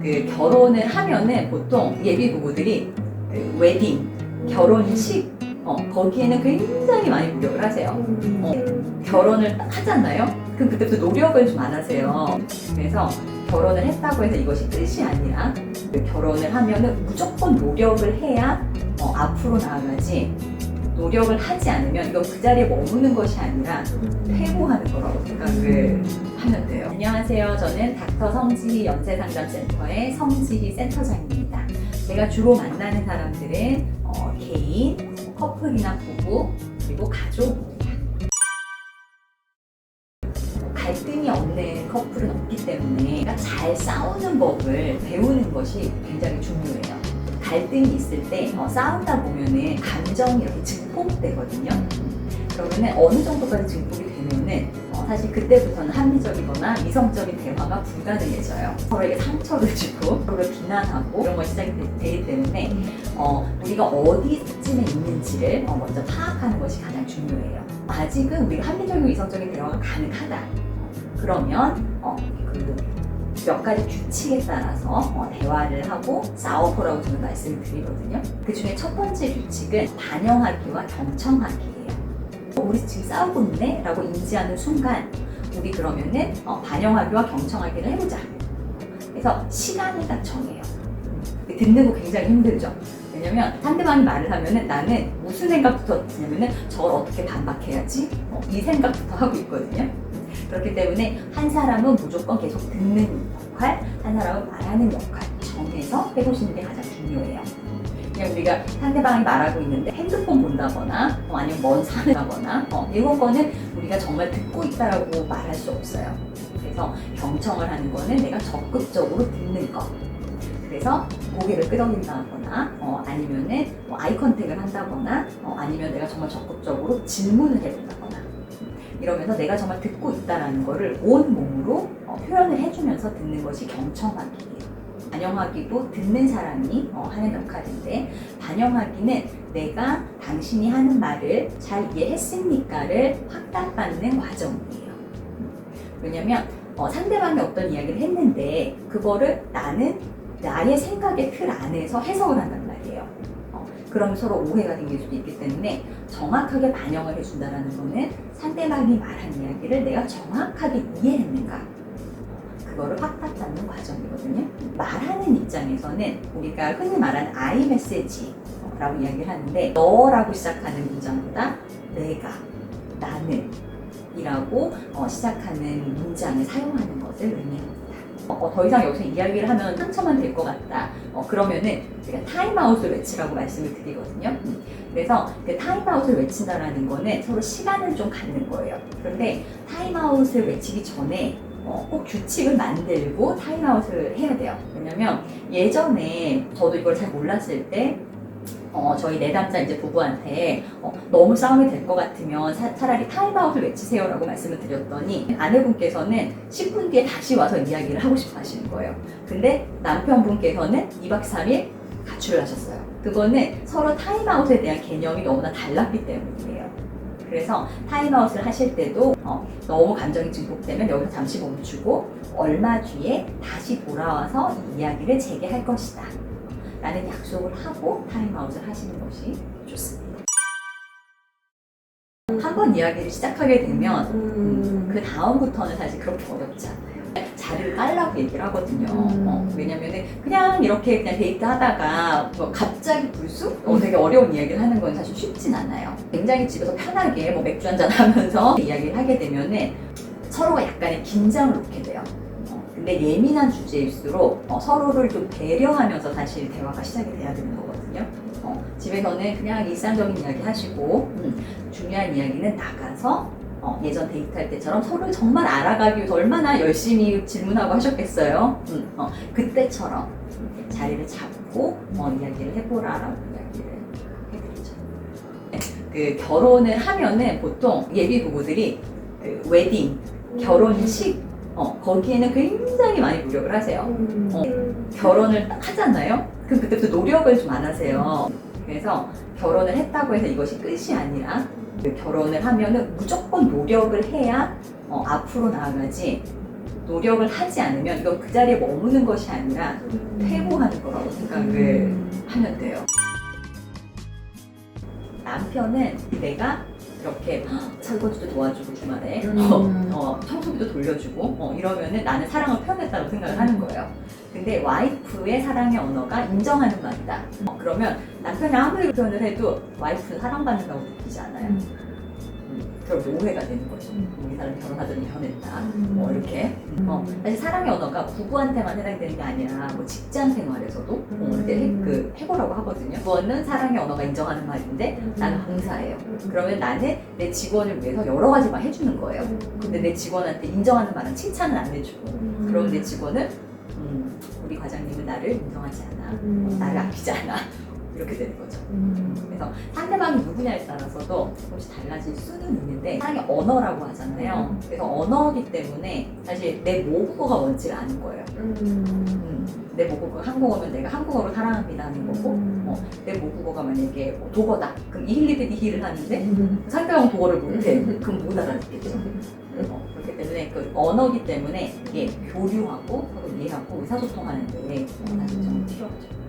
그 결혼을 하면은 보통 예비 부부들이 그 웨딩, 결혼식 거기에는 굉장히 많이 노력을 하세요. 결혼을 딱 하잖아요. 그럼 그때부터 노력을 좀 안 하세요. 그래서 결혼을 했다고 해서 이것이 끝이 아니라 그 결혼을 하면은 무조건 노력을 해야 앞으로 나아가지. 노력을 하지 않으면 이건 그 자리에 머무는 것이 아니라 퇴보하는 거라고 생각을 하면 돼요. 안녕하세요. 저는 닥터 성지희 연세상담센터의 성지희 센터장입니다. 제가 주로 만나는 사람들은 개인, 커플이나 부부, 그리고 가족입니다. 갈등이 없는 커플은 없기 때문에 잘 싸우는 법을 배우는 것이 굉장히 중요해요. 갈등이 있을 때 싸우다 보면은 감정이 이렇게 증폭되거든요. 그러면은 어느 정도까지 증폭이 되면은 사실 그때부터는 합리적이거나 이성적인 대화가 불가능해져요. 서로에게 상처를 주고 서로를 비난하고 이런 거 시작이 되기 때문에 우리가 어디쯤에 있는지를 먼저 파악하는 것이 가장 중요해요. 아직은 우리가 합리적이고 이성적인 대화가 가능하다. 그러면 몇 가지 규칙에 따라서 대화를 하고 싸워보라고 저는 말씀을 드리거든요. 그 중에 첫 번째 규칙은 반영하기와 경청하기예요. 우리 지금 싸우고 있네? 라고 인지하는 순간 우리 그러면은 반영하기와 경청하기를 해보자. 그래서 시간을 딱 정해요. 듣는 거 굉장히 힘들죠. 왜냐면 상대방이 말을 하면은 나는 무슨 생각부터 드냐면은 저걸 어떻게 반박해야지? 이 생각부터 하고 있거든요. 그렇기 때문에 한 사람은 무조건 계속 듣는 역할, 한 사람은 말하는 역할 정해서 해보시는 게 가장 중요해요. 그냥 우리가 상대방이 말하고 있는데 핸드폰 본다거나 아니면 먼 산을 가거나 이런 거는 우리가 정말 듣고 있다라고 말할 수 없어요. 그래서 경청을 하는 거는 내가 적극적으로 듣는 거. 그래서 고개를 끄덕인다거나 아니면은 아이 컨택을 한다거나 아니면 내가 정말 적극적으로 질문을 해본다거나 이러면서 내가 정말 듣고 있다는 거를 온 몸으로 표현을 해주면서 듣는 것이 경청하기예요. 반영하기도 듣는 사람이 하는 역할인데 반영하기는 내가 당신이 하는 말을 잘 이해했습니까를 확답받는 과정이에요. 왜냐면 상대방이 어떤 이야기를 했는데 그거를 나는 나의 생각의 틀 안에서 해석을 한단 말이에요. 그럼 서로 오해가 생길 수도 있기 때문에 정확하게 반영을 해준다는 거는 상대방이 말한 이야기를 내가 정확하게 이해했는가 그거를 확답받는 과정이거든요. 말하는 입장에서는 우리가 흔히 말하는 I 메시지라고 이야기를 하는데 너라고 시작하는 문장보다 내가, 나는 이라고 시작하는 문장을 사용하는 것을 의미합니다. 더 이상 여기서 이야기를 하면 상처만 될 것 같다. 그러면은 제가 타임아웃을 외치라고 말씀을 드리거든요. 그래서 그 타임아웃을 외친다라는 거는 서로 시간을 좀 갖는 거예요. 그런데 타임아웃을 외치기 전에 꼭 규칙을 만들고 타임아웃을 해야 돼요. 왜냐면 예전에 저도 이걸 잘 몰랐을 때 저희 내담자 이제 부부한테 너무 싸움이 될 것 같으면 차라리 타임아웃을 외치세요 라고 말씀을 드렸더니 아내분께서는 10분 뒤에 다시 와서 이야기를 하고 싶어 하시는 거예요. 근데 남편분께서는 2박 3일 가출을 하셨어요. 그거는 서로 타임아웃에 대한 개념이 너무나 달랐기 때문이에요. 그래서 타임아웃을 하실 때도 너무 감정이 증폭되면 여기서 잠시 멈추고 얼마 뒤에 다시 돌아와서 이 이야기를 재개할 것이다 라는 약속을 하고 타임아웃을 하시는 것이 좋습니다. 한 번 이야기를 시작하게 되면 그 다음부터는 사실 그렇게 어렵지 않아요. 자리를 깔라고 얘기를 하거든요. 왜냐면은 그냥 이렇게 그냥 데이트 하다가 갑자기 불쑥 되게 어려운 이야기를 하는 건 사실 쉽진 않아요. 굉장히 집에서 편하게 맥주 한잔 하면서 이야기를 하게 되면은 서로가 약간의 긴장을 놓게 돼요. 근데 예민한 주제일수록 서로를 좀 배려하면서 사실 대화가 시작이 돼야 되는 거거든요. 집에서는 그냥 일상적인 이야기 하시고 중요한 이야기는 나가서 예전 데이트할 때처럼 서로를 정말 알아가기 위해서 얼마나 열심히 질문하고 하셨겠어요. 그때처럼 자리를 잡고 이야기를 해보라라고 이야기를 해드리죠. 그 결혼을 하면은 보통 예비 부부들이 그 웨딩, 결혼식 거기에는 굉장히 많이 노력을 하세요. 결혼을 딱 하잖아요. 그럼 그때부터 노력을 좀 안 하세요. 그래서 결혼을 했다고 해서 이것이 끝이 아니라 결혼을 하면은 무조건 노력을 해야 앞으로 나아가지. 노력을 하지 않으면 이건 그 자리에 머무는 것이 아니라 퇴보하는 거라고 생각을 하면 돼요. 남편은 내가 이렇게 설거지도 도와주고 주말에 청소기도 돌려주고 이러면은 나는 사랑을 표현했다고 생각을 하는 거예요. 근데 와이프의 사랑의 언어가 인정하는 말이다. 그러면 남편이 아무리 표현을 해도 와이프는 사랑받는다고 느끼지 않아요. 그럼 오해가 되는 거죠. 이 사람 결혼하더니 변했다. 이렇게. 사실 사랑의 언어가 부부한테만 해당되는 게 아니라 뭐 직장 생활에서도 이제 해보라고 하거든요. 부부는 사랑의 언어가 인정하는 말인데 나는 봉사예요. 그러면 나는 내 직원을 위해서 여러 가지 막 해주는 거예요. 근데 내 직원한테 인정하는 말은 칭찬은 안 해주고 그럼 내 직원은 우리 과장님은 나를 인정하지 않아. 나를 아끼지 않아. 이렇게 되는 거죠. 그래서 상대방이 누구냐에 따라서도 조금씩 달라질 수는 있는데 사랑의 언어라고 하잖아요. 그래서 언어이기 때문에 사실 내 모국어가 뭔지를 아는 거예요. 내 모국어가 한국어면 내가 한국어로 사랑합니다 하는 거고 내 모국어가 만약에 독어다. 그럼 이힐리드디힐을 하는데 상대방 독어를 못해. 그럼 못 알아듣겠죠. 그렇기 때문에 그 언어이기 때문에 이게 교류하고 서로 이해하고 의사소통하는 데 사실 좀 필요하죠.